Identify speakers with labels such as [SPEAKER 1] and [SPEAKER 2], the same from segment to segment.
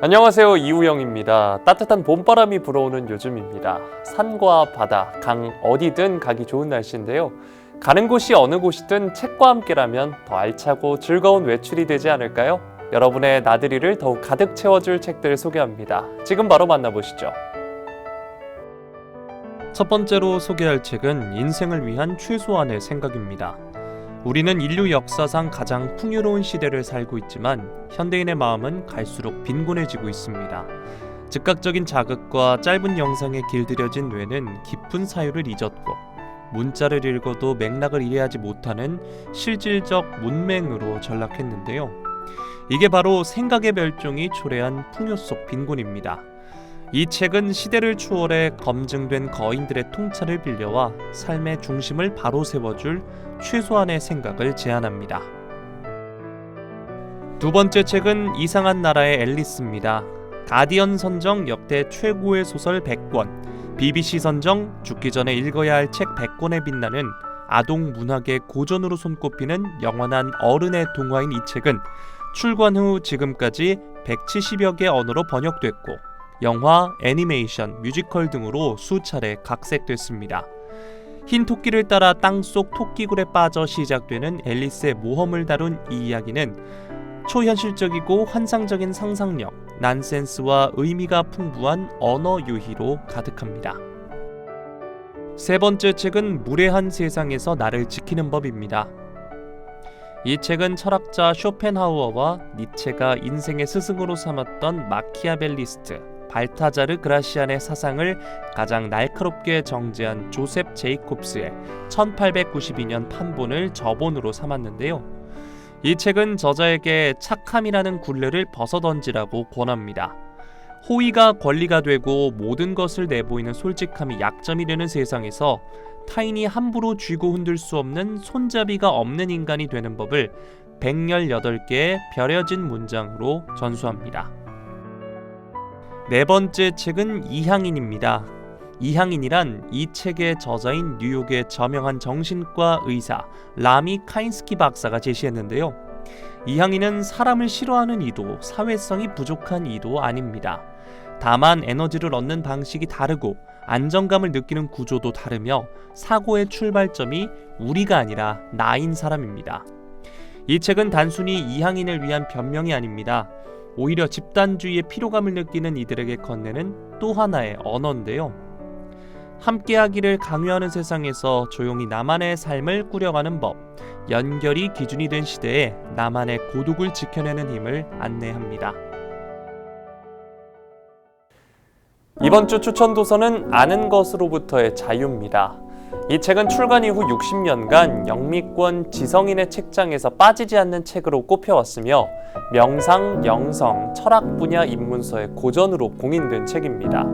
[SPEAKER 1] 안녕하세요, 이우영입니다. 따뜻한 봄바람이 불어오는 요즘입니다. 산과 바다, 강 어디든 가기 좋은 날씨인데요. 가는 곳이 어느 곳이든 책과 함께라면 더 알차고 즐거운 외출이 되지 않을까요? 여러분의 나들이를 더욱 가득 채워줄 책들을 소개합니다. 지금 바로 만나보시죠. 첫 번째로 소개할 책은 인생을 위한 최소한의 생각입니다. 우리는 인류 역사상 가장 풍요로운 시대를 살고 있지만 현대인의 마음은 갈수록 빈곤해지고 있습니다. 즉각적인 자극과 짧은 영상에 길들여진 뇌는 깊은 사유를 잊었고 문자를 읽어도 맥락을 이해하지 못하는 실질적 문맹으로 전락했는데요. 이게 바로 생각의 멸종이 초래한 풍요 속 빈곤입니다. 이 책은 시대를 추월해 검증된 거인들의 통찰을 빌려와 삶의 중심을 바로 세워줄 최소한의 생각을 제안합니다. 두 번째 책은 이상한 나라의 앨리스입니다. 가디언 선정 역대 최고의 소설 100권, BBC 선정 죽기 전에 읽어야 할 책 100권에 빛나는 아동 문학의 고전으로 손꼽히는 영원한 어른의 동화인 이 책은 출간 후 지금까지 170여 개 언어로 번역됐고 영화, 애니메이션, 뮤지컬 등으로 수차례 각색됐습니다. 흰 토끼를 따라 땅속 토끼굴에 빠져 시작되는 앨리스의 모험을 다룬 이 이야기는 초현실적이고 환상적인 상상력, 난센스와 의미가 풍부한 언어 유희로 가득합니다. 세 번째 책은 무례한 세상에서 나를 지키는 법입니다. 이 책은 철학자 쇼펜하우어와 니체가 인생의 스승으로 삼았던 마키아벨리스트 발타자르 그라시안의 사상을 가장 날카롭게 정제한 조셉 제이콥스의 1892년 판본을 저본으로 삼았는데요. 이 책은 저자에게 착함이라는 굴레를 벗어던지라고 권합니다. 호의가 권리가 되고 모든 것을 내보이는 솔직함이 약점이 되는 세상에서 타인이 함부로 쥐고 흔들 수 없는 손잡이가 없는 인간이 되는 법을 118개의 벼려진 문장으로 전수합니다. 네 번째 책은 이향인입니다. 이향인이란 이 책의 저자인 뉴욕의 저명한 정신과 의사 라미 카인스키 박사가 제시했는데요. 이향인은 사람을 싫어하는 이도 사회성이 부족한 이도 아닙니다. 다만 에너지를 얻는 방식이 다르고 안정감을 느끼는 구조도 다르며 사고의 출발점이 우리가 아니라 나인 사람입니다. 이 책은 단순히 이향인을 위한 변명이 아닙니다. 오히려 집단주의의 피로감을 느끼는 이들에게 건네는 또 하나의 언어인데요. 함께하기를 강요하는 세상에서 조용히 나만의 삶을 꾸려가는 법, 연결이 기준이 된 시대에 나만의 고독을 지켜내는 힘을 안내합니다. 이번 주 추천 도서는 아는 것으로부터의 자유입니다. 이 책은 출간 이후 60년간 영미권 지성인의 책장에서 빠지지 않는 책으로 꼽혀왔으며 명상, 영성, 철학 분야 입문서의 고전으로 공인된 책입니다.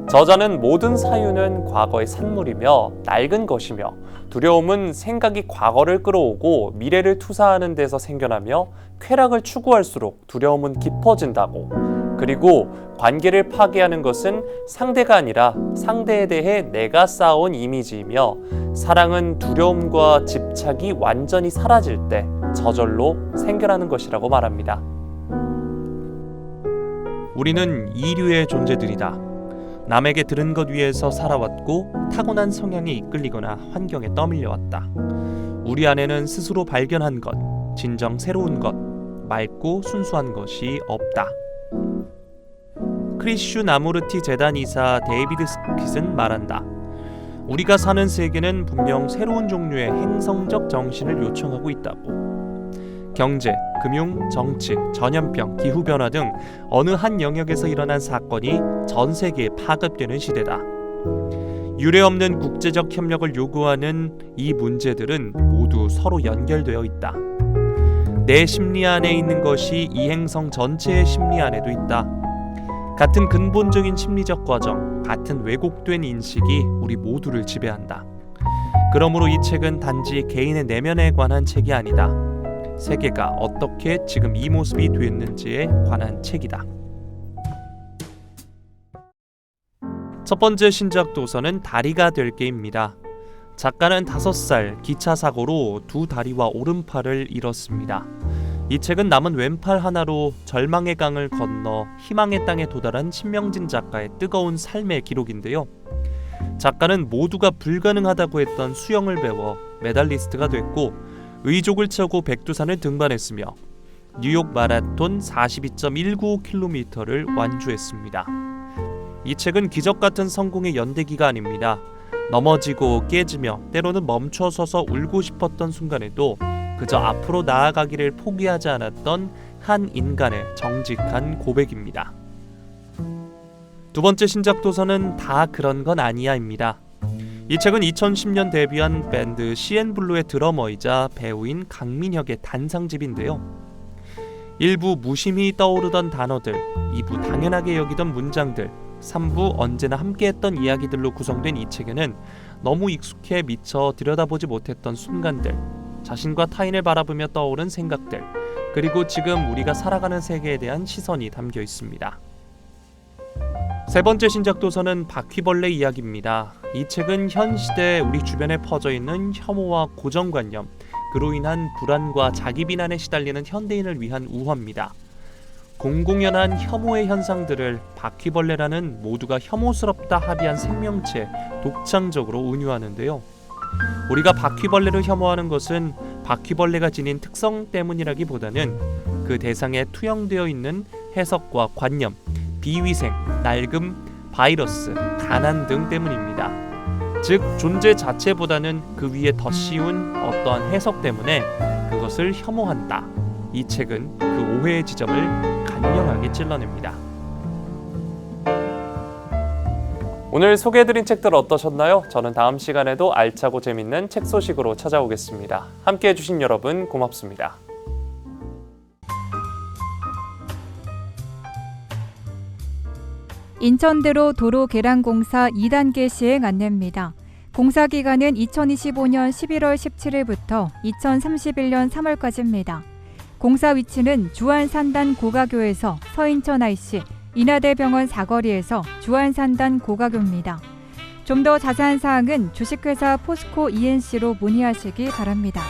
[SPEAKER 1] 저자는 모든 사유는 과거의 산물이며 낡은 것이며 두려움은 생각이 과거를 끌어오고 미래를 투사하는 데서 생겨나며 쾌락을 추구할수록 두려움은 깊어진다고, 그리고 관계를 파괴하는 것은 상대가 아니라 상대에 대해 내가 쌓아온 이미지이며 사랑은 두려움과 집착이 완전히 사라질 때 저절로 생겨나는 것이라고 말합니다. 우리는 이류의 존재들이다. 남에게 들은 것 위에서 살아왔고 타고난 성향에 이끌리거나 환경에 떠밀려왔다. 우리 안에는 스스로 발견한 것, 진정 새로운 것, 맑고 순수한 것이 없다. 크리슈 나무르티 재단 이사 데이비드 스킷은 말한다. 우리가 사는 세계는 분명 새로운 종류의 행성적 정신을 요청하고 있다고. 경제, 금융, 정치, 전염병, 기후변화 등 어느 한 영역에서 일어난 사건이 전 세계에 파급되는 시대다. 유례없는 국제적 협력을 요구하는 이 문제들은 모두 서로 연결되어 있다. 내 심리 안에 있는 것이 이 행성 전체의 심리 안에도 있다. 같은 근본적인 심리적 과정, 같은 왜곡된 인식이 우리 모두를 지배한다. 그러므로 이 책은 단지 개인의 내면에 관한 책이 아니다. 세계가 어떻게 지금 이 모습이 됐는지에 관한 책이다. 첫 번째 신작 도서는 다리가 될게입니다. 작가는 5살 기차 사고로 두 다리와 오른팔을 잃었습니다. 이 책은 남은 왼팔 하나로 절망의 강을 건너 희망의 땅에 도달한 신명진 작가의 뜨거운 삶의 기록인데요. 작가는 모두가 불가능하다고 했던 수영을 배워 메달리스트가 됐고 의족을 차고 백두산을 등반했으며 뉴욕 마라톤 42.195km를 완주했습니다. 이 책은 기적 같은 성공의 연대기가 아닙니다. 넘어지고 깨지며 때로는 멈춰서서 울고 싶었던 순간에도 그저 앞으로 나아가기를 포기하지 않았던 한 인간의 정직한 고백입니다. 두 번째 신작 도서는 다 그런 건 아니야입니다. 이 책은 2010년 데뷔한 밴드 CN블루의 드러머이자 배우인 강민혁의 단상집인데요. 1부 무심히 떠오르던 단어들, 2부 당연하게 여기던 문장들, 3부 언제나 함께했던 이야기들로 구성된 이 책에는 너무 익숙해 미처 들여다보지 못했던 순간들, 자신과 타인을 바라보며 떠오른 생각들, 그리고 지금 우리가 살아가는 세계에 대한 시선이 담겨 있습니다. 세 번째 신작 도서는 바퀴벌레 이야기입니다. 이 책은 현 시대 우리 주변에 퍼져 있는 혐오와 고정관념, 그로 인한 불안과 자기 비난에 시달리는 현대인을 위한 우화입니다. 공공연한 혐오의 현상들을 바퀴벌레라는 모두가 혐오스럽다 합의한 생명체에 독창적으로 은유하는데요. 우리가 바퀴벌레를 혐오하는 것은 바퀴벌레가 지닌 특성 때문이라기보다는 그 대상에 투영되어 있는 해석과 관념, 비위생, 낡음, 바이러스, 가난 등 때문입니다. 즉 존재 자체보다는 그 위에 더 씌운 어떠한 해석 때문에 그것을 혐오한다. 이 책은 그 오해의 지점을 간명하게 찔러냅니다. 오늘 소개해드린 책들 어떠셨나요? 저는 다음 시간에도 알차고 재밌는 책 소식으로 찾아오겠습니다. 함께해 주신 여러분 고맙습니다.
[SPEAKER 2] 인천대로 도로 개량 공사 2단계 시행 안내입니다. 공사 기간은 2025년 11월 17일부터 2031년 3월까지입니다. 공사 위치는 주안산단 고가교에서 서인천 IC, 인하대병원 사거리에서 주안산단 고가교입니다. 좀 더 자세한 사항은 주식회사 포스코 ENC로 문의하시기 바랍니다.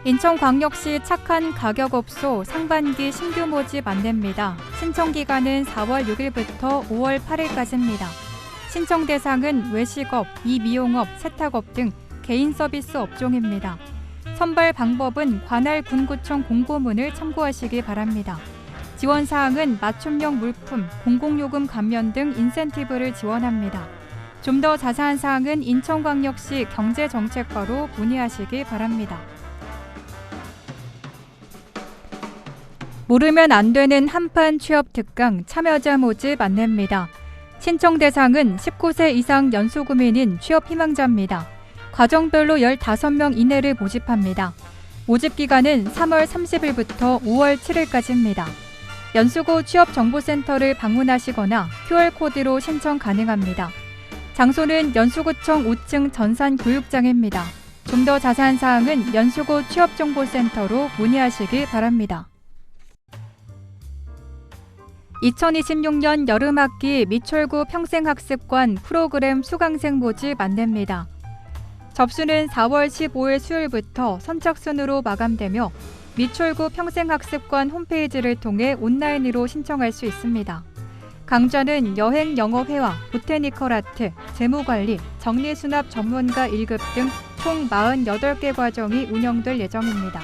[SPEAKER 2] 인천광역시 착한 가격업소 상반기 신규 모집 안내입니다. 신청 기간은 4월 6일부터 5월 8일까지입니다. 신청 대상은 외식업, 이미용업, 세탁업 등 개인 서비스 업종입니다. 선발 방법은 관할 군구청 공고문을 참고하시기 바랍니다. 지원 사항은 맞춤형 물품, 공공요금 감면 등 인센티브를 지원합니다. 좀 더 자세한 사항은 인천광역시 경제정책과로 문의하시기 바랍니다. 모르면 안 되는 한판 취업 특강 참여자 모집 안내입니다. 신청 대상은 19세 이상 연수구민인 취업 희망자입니다. 과정별로 15명 이내를 모집합니다. 모집 기간은 3월 30일부터 5월 7일까지입니다. 연수구 취업정보센터를 방문하시거나 QR코드로 신청 가능합니다. 장소는 연수구청 5층 전산교육장입니다. 좀 더 자세한 사항은 연수구 취업정보센터로 문의하시기 바랍니다. 2026년 여름학기 미철구 평생학습관 프로그램 수강생 모집 안내입니다. 접수는 4월 15일 수요일부터 선착순으로 마감되며 미철구 평생학습관 홈페이지를 통해 온라인으로 신청할 수 있습니다. 강좌는 여행 영어회화, 보테니컬 아트, 재무관리, 정리수납 전문가 1급 등 총 48개 과정이 운영될 예정입니다.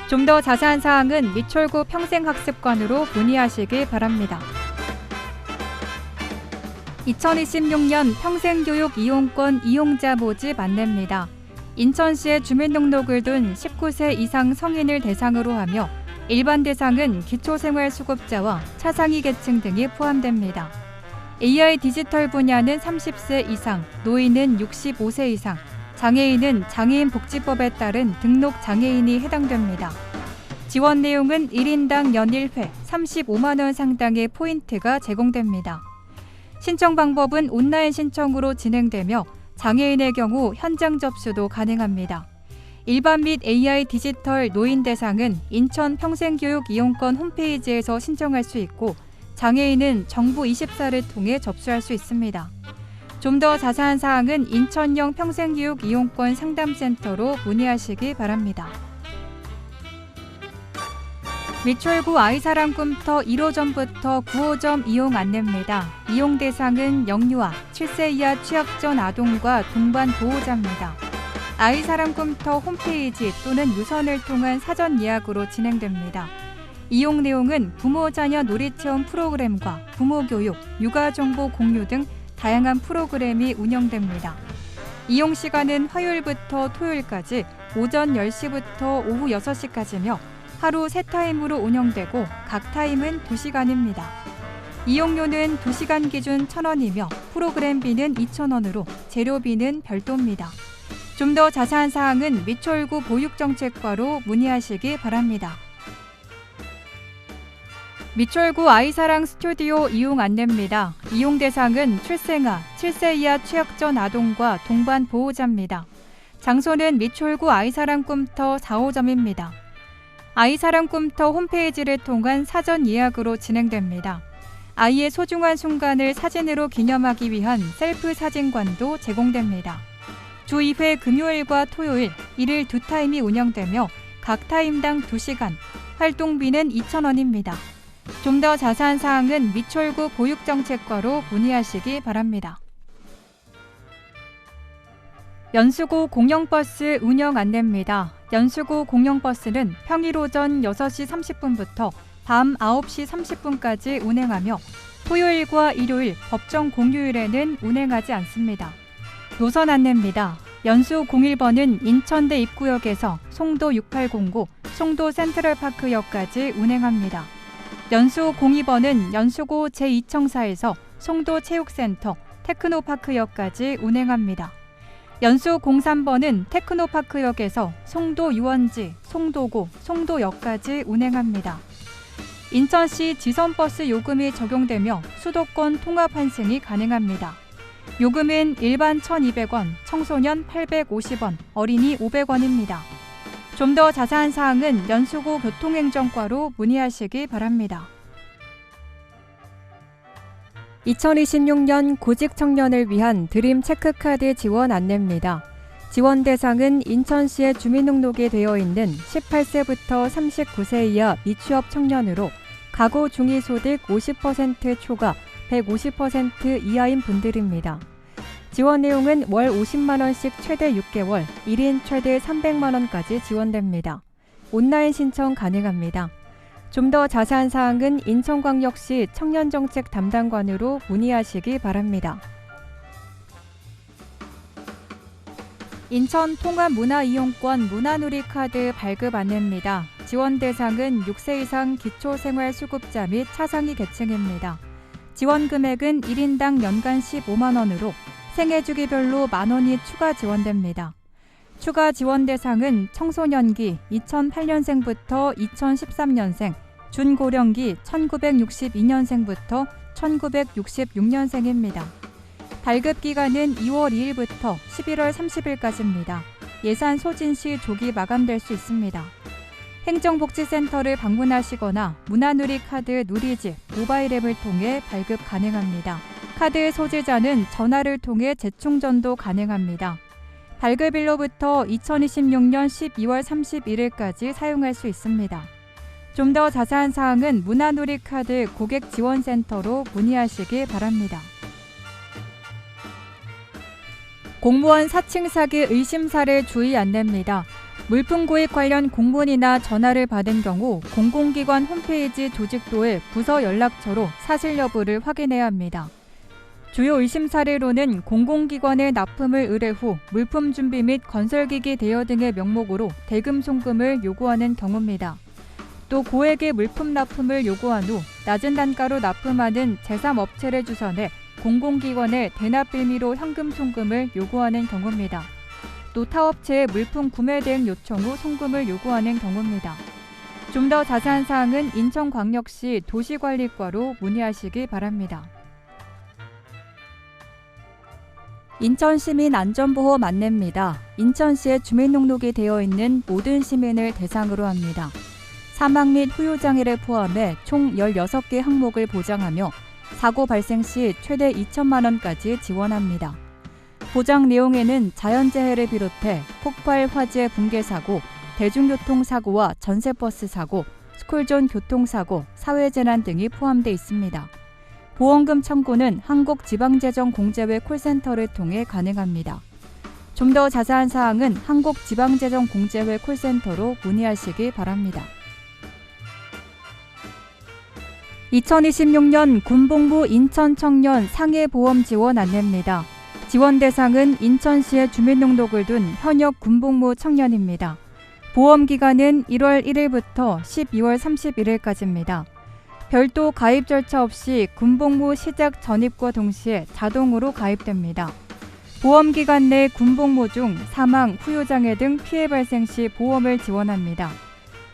[SPEAKER 2] 좀 더 자세한 사항은 미철구 평생학습관으로 문의하시기 바랍니다. 2026년 평생교육 이용권 이용자 모집 안내입니다. 인천시에 주민등록을 둔 19세 이상 성인을 대상으로 하며 일반 대상은 기초생활수급자와 차상위 계층 등이 포함됩니다. AI 디지털 분야는 30세 이상, 노인은 65세 이상, 장애인은 장애인복지법에 따른 등록 장애인이 해당됩니다. 지원 내용은 1인당 연일회 35만 원 상당의 포인트가 제공됩니다. 신청 방법은 온라인 신청으로 진행되며 장애인의 경우 현장 접수도 가능합니다. 일반 및 AI 디지털 노인 대상은 인천 평생교육 이용권 홈페이지에서 신청할 수 있고 장애인은 정부 24를 통해 접수할 수 있습니다. 좀 더 자세한 사항은 인천형 평생교육 이용권 상담센터로 문의하시기 바랍니다. 미추홀구 아이사랑 꿈터 1호점부터 9호점 이용 안내입니다. 이용 대상은 영유아, 7세 이하 취약 전 아동과 동반 보호자입니다. 아이사랑 꿈터 홈페이지 또는 유선을 통한 사전 예약으로 진행됩니다. 이용 내용은 부모 자녀 놀이체험 프로그램과 부모 교육, 육아 정보 공유 등 다양한 프로그램이 운영됩니다. 이용 시간은 화요일부터 토요일까지 오전 10시부터 오후 6시까지며 하루 3타임으로 운영되고 각 타임은 2시간입니다. 이용료는 2시간 기준 1,000원이며 프로그램비는 2,000원으로 재료비는 별도입니다. 좀 더 자세한 사항은 미추홀구 보육정책과로 문의하시기 바랍니다. 미추홀구 아이사랑 스튜디오 이용 안내입니다. 이용 대상은 출생아, 7세 이하 취약 전 아동과 동반 보호자입니다. 장소는 미추홀구 아이사랑 꿈터 4호점입니다. 아이사랑 꿈터 홈페이지를 통한 사전 예약으로 진행됩니다. 아이의 소중한 순간을 사진으로 기념하기 위한 셀프 사진관도 제공됩니다. 주 2회 금요일과 토요일, 일일 2타임이 운영되며 각 타임당 2시간, 활동비는 2,000원입니다. 좀 더 자세한 사항은 미추홀구 보육정책과로 문의하시기 바랍니다. 연수구 공영버스 운영 안내입니다. 연수구 공영버스는 평일 오전 6시 30분부터 밤 9시 30분까지 운행하며 토요일과 일요일 법정 공휴일에는 운행하지 않습니다. 노선 안내입니다. 연수 01번은 인천대 입구역에서 송도 6809, 송도 센트럴파크역까지 운행합니다. 연수 02번은 연수구 제2청사에서 송도 체육센터, 테크노파크역까지 운행합니다. 연수 03번은 테크노파크역에서 송도 유원지, 송도고, 송도역까지 운행합니다. 인천시 지선버스 요금이 적용되며 수도권 통합 환승이 가능합니다. 요금은 일반 1,200원, 청소년 850원, 어린이 500원입니다. 좀 더 자세한 사항은 연수구 교통행정과로 문의하시기 바랍니다. 2026년 구직 청년을 위한 드림 체크카드 지원 안내입니다. 지원 대상은 인천시에 주민등록이 되어 있는 18세부터 39세 이하 미취업 청년으로 가구 중위소득 50% 초과 150% 이하인 분들입니다. 지원 내용은 월 50만 원씩 최대 6개월, 1인 최대 300만 원까지 지원됩니다. 온라인 신청 가능합니다. 좀 더 자세한 사항은 인천광역시 청년정책 담당관으로 문의하시기 바랍니다. 인천 통합문화이용권 문화누리카드 발급 안내입니다. 지원 대상은 6세 이상 기초생활수급자 및 차상위 계층입니다. 지원 금액은 1인당 연간 15만 원으로 생애주기별로 만 원이 추가 지원됩니다. 추가 지원 대상은 청소년기 2008년생부터 2013년생, 준고령기 1962년생부터 1966년생입니다. 발급 기간은 2월 2일부터 11월 30일까지입니다. 예산 소진 시 조기 마감될 수 있습니다. 행정복지센터를 방문하시거나 문화누리카드 누리집 모바일 앱을 통해 발급 가능합니다. 카드 소지자는 전화를 통해 재충전도 가능합니다. 발급일로부터 2026년 12월 31일까지 사용할 수 있습니다. 좀 더 자세한 사항은 문화누리카드 고객지원센터로 문의하시기 바랍니다. 공무원 사칭 사기 의심 사례 주의 안내입니다. 물품 구입 관련 공문이나 전화를 받은 경우 공공기관 홈페이지 조직도의 부서 연락처로 사실 여부를 확인해야 합니다. 주요 의심 사례로는 공공기관의 납품을 의뢰 후 물품 준비 및 건설기기 대여 등의 명목으로 대금 송금을 요구하는 경우입니다. 또 고액의 물품 납품을 요구한 후 낮은 단가로 납품하는 제3업체를 주선해 공공기관에 대납 빌미로 현금 송금을 요구하는 경우입니다. 또 타업체의 물품 구매 대행 요청 후 송금을 요구하는 경우입니다. 좀 더 자세한 사항은 인천광역시 도시관리과로 문의하시기 바랍니다. 인천시민안전보험 안내입니다. 인천시에 주민등록이 되어 있는 모든 시민을 대상으로 합니다. 사망 및 후유장애를 포함해 총 16개 항목을 보장하며 사고 발생 시 최대 2천만 원까지 지원합니다. 보장 내용에는 자연재해를 비롯해 폭발, 화재, 붕괴 사고, 대중교통사고와 전세버스 사고, 스쿨존 교통사고, 사회재난 등이 포함되어 있습니다. 보험금 청구는 한국지방재정공제회 콜센터를 통해 가능합니다. 좀 더 자세한 사항은 한국지방재정공제회 콜센터로 문의하시기 바랍니다. 2026년 군복무 인천청년 상해보험 지원 안내입니다. 지원 대상은 인천시에 주민등록을 둔 현역 군복무 청년입니다. 보험 기간은 1월 1일부터 12월 31일까지입니다. 별도 가입 절차 없이 군복무 시작 전입과 동시에 자동으로 가입됩니다. 보험 기간 내 군복무 중 사망, 후유장애 등 피해 발생 시 보험을 지원합니다.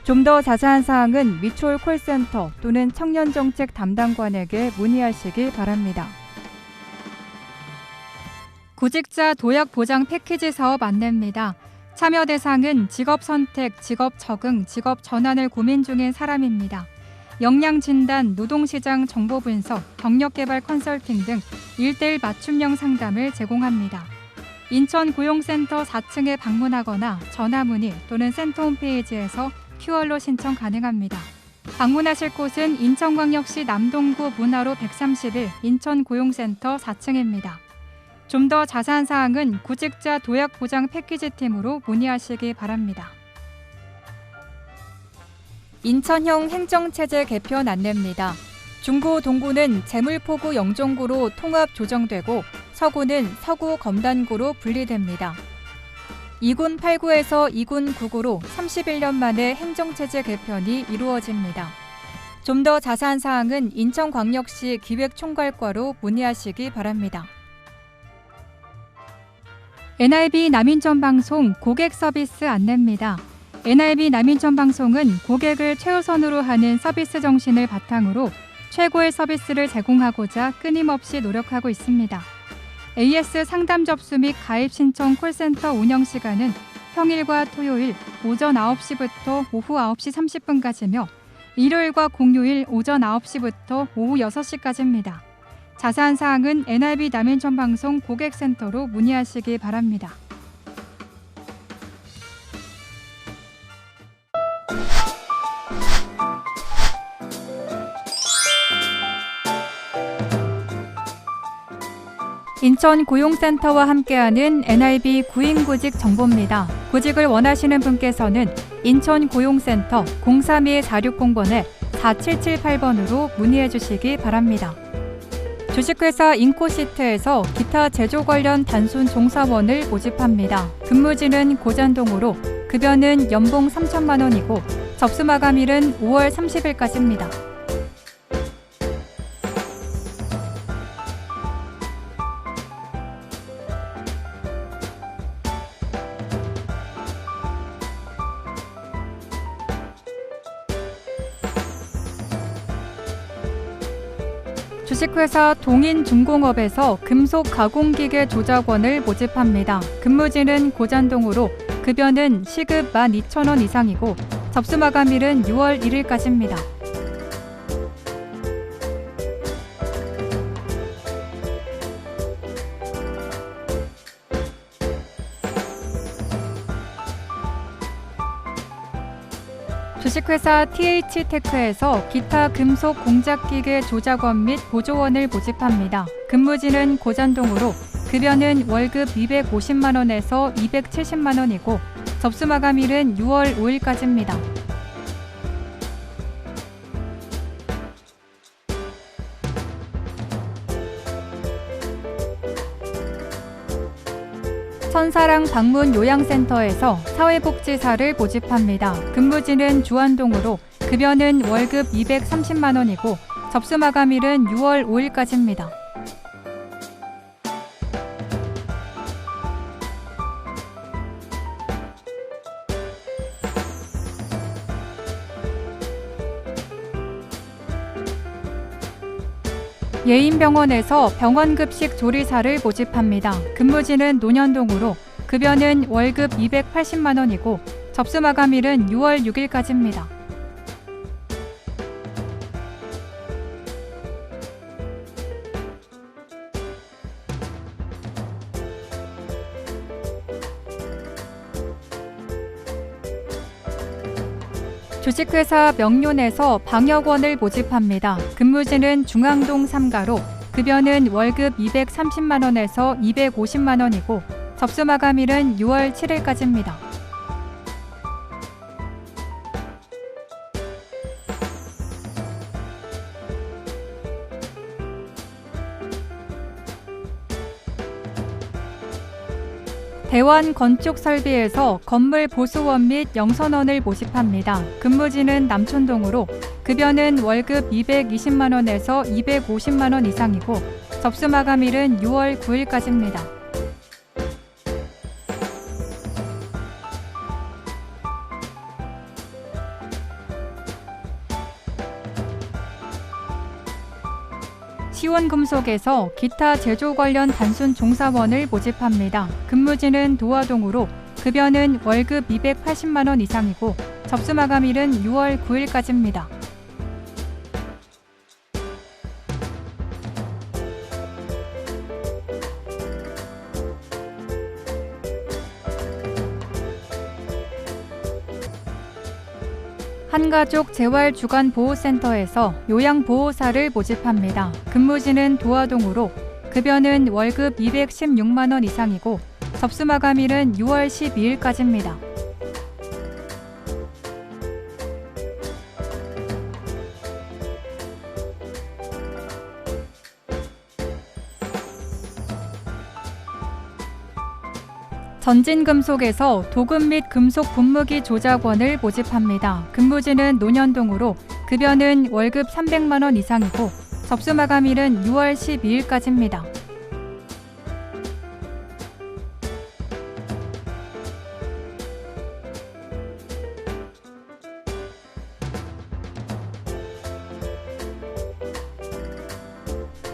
[SPEAKER 2] 좀 더 자세한 사항은 미추홀 콜센터 또는 청년정책 담당관에게 문의하시기 바랍니다. 구직자 도약 보장 패키지 사업 안내입니다. 참여 대상은 직업 선택, 직업 적응, 직업 전환을 고민 중인 사람입니다. 역량 진단, 노동시장 정보 분석, 경력개발 컨설팅 등 1:1 맞춤형 상담을 제공합니다. 인천고용센터 4층에 방문하거나 전화문의 또는 센터 홈페이지에서 QR로 신청 가능합니다. 방문하실 곳은 인천광역시 남동구 문화로 131 인천고용센터 4층입니다. 좀 더 자세한 사항은 구직자 도약 보장 패키지 팀으로 문의하시기 바랍니다. 인천형 행정체제 개편 안내입니다. 중구 동구는 재물포구 영종구로 통합 조정되고 서구는 서구 검단구로 분리됩니다. 2군 8구에서 2군 9구로 31년 만에 행정체제 개편이 이루어집니다. 좀 더 자세한 사항은 인천광역시 기획총괄과로 문의하시기 바랍니다. NIB 남인천방송 고객 서비스 안내입니다. NIB 남인천방송은 고객을 최우선으로 하는 서비스 정신을 바탕으로 최고의 서비스를 제공하고자 끊임없이 노력하고 있습니다. AS 상담 접수 및 가입 신청 콜센터 운영 시간은 평일과 토요일 오전 9시부터 오후 9시 30분까지며 일요일과 공휴일 오전 9시부터 오후 6시까지입니다. 자세한 사항은 NIB 남인천방송 고객센터로 문의하시기 바랍니다. 인천고용센터와 함께하는 NIB 구인구직 정보입니다. 구직을 원하시는 분께서는 인천고용센터 032-460번에 4778번으로 문의해 주시기 바랍니다. 주식회사 인코시트에서 기타 제조 관련 단순 종사원을 모집합니다. 근무지는 고잔동으로 급여는 연봉 3천만 원이고 접수 마감일은 5월 30일까지입니다. 주식회사 동인중공업에서 금속 가공기계 조작원을 모집합니다. 근무지는 고잔동으로 급여는 시급 12,000원 이상이고 접수 마감일은 6월 1일까지입니다. 주식회사 TH테크에서 기타 금속 공작기계 조작원 및 보조원을 모집합니다. 근무지는 고잔동으로 급여는 월급 250만 원에서 270만 원이고 접수 마감일은 6월 5일까지입니다. 천사랑 방문 요양센터에서 사회복지사를 모집합니다. 근무지는 주안동으로 급여는 월급 230만 원이고 접수 마감일은 6월 5일까지입니다. 예인병원에서 병원급식 조리사를 모집합니다. 근무지는 논현동으로 급여는 월급 280만 원이고 접수 마감일은 6월 6일까지입니다. 주식회사 명륜에서 방역원을 모집합니다. 근무지는 중앙동 3가로 급여는 월급 230만 원에서 250만 원이고 접수 마감일은 6월 7일까지입니다. 대원 건축설비에서 건물 보수원 및 영선원을 모집합니다. 근무지는 남촌동으로 급여는 월급 220만 원에서 250만 원 이상이고 접수 마감일은 6월 9일까지입니다. 시원금속에서 기타 제조 관련 단순 종사원을 모집합니다. 근무지는 도화동으로 급여는 월급 280만 원 이상이고 접수 마감일은 6월 9일까지입니다. 한가족 재활주간보호센터에서 요양보호사를 모집합니다. 근무지는 도화동으로 급여는 월급 216만 원 이상이고 접수 마감일은 6월 12일까지입니다. 전진금속에서 도금 및 금속 분무기 조작원을 모집합니다. 근무지는 논현동으로 급여는 월급 300만 원 이상이고 접수 마감일은 6월 12일까지입니다.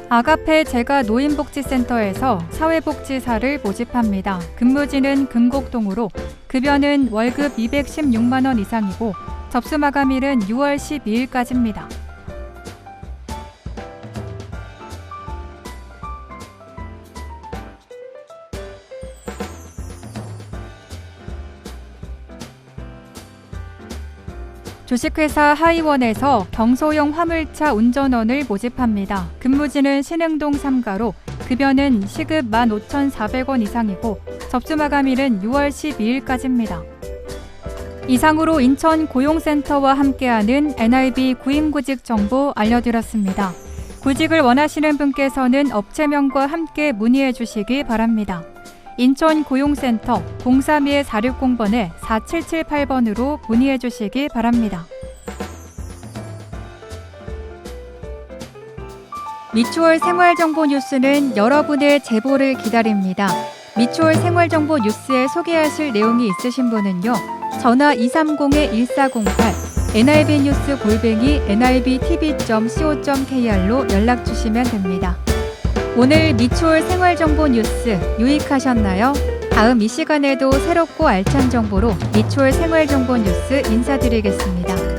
[SPEAKER 2] 아가페 제가 노인복지센터에서 사회복지사를 모집합니다. 근무지는 금곡동으로 급여는 월급 216만 원 이상이고 접수 마감일은 6월 12일까지입니다. 주식회사 하이원에서 경소형 화물차 운전원을 모집합니다. 근무지는 신흥동 3가로 급여는 시급 15,400원 이상이고 접수 마감일은 6월 12일까지입니다. 이상으로 인천 고용센터와 함께하는 NIB 구인구직 정보 알려드렸습니다. 구직을 원하시는 분께서는 업체명과 함께 문의해 주시기 바랍니다. 인천 고용센터 032-460번에 4778번으로 문의해 주시기 바랍니다. 미추홀 생활정보 뉴스는 여러분의 제보를 기다립니다. 미추홀 생활정보 뉴스에 소개하실 내용이 있으신 분은요. 전화 230-1408 nibnews@nibtv.co.kr로 연락 주시면 됩니다. 오늘 미추홀 생활정보 뉴스 유익하셨나요? 다음 이 시간에도 새롭고 알찬 정보로 미추홀 생활정보 뉴스 인사드리겠습니다.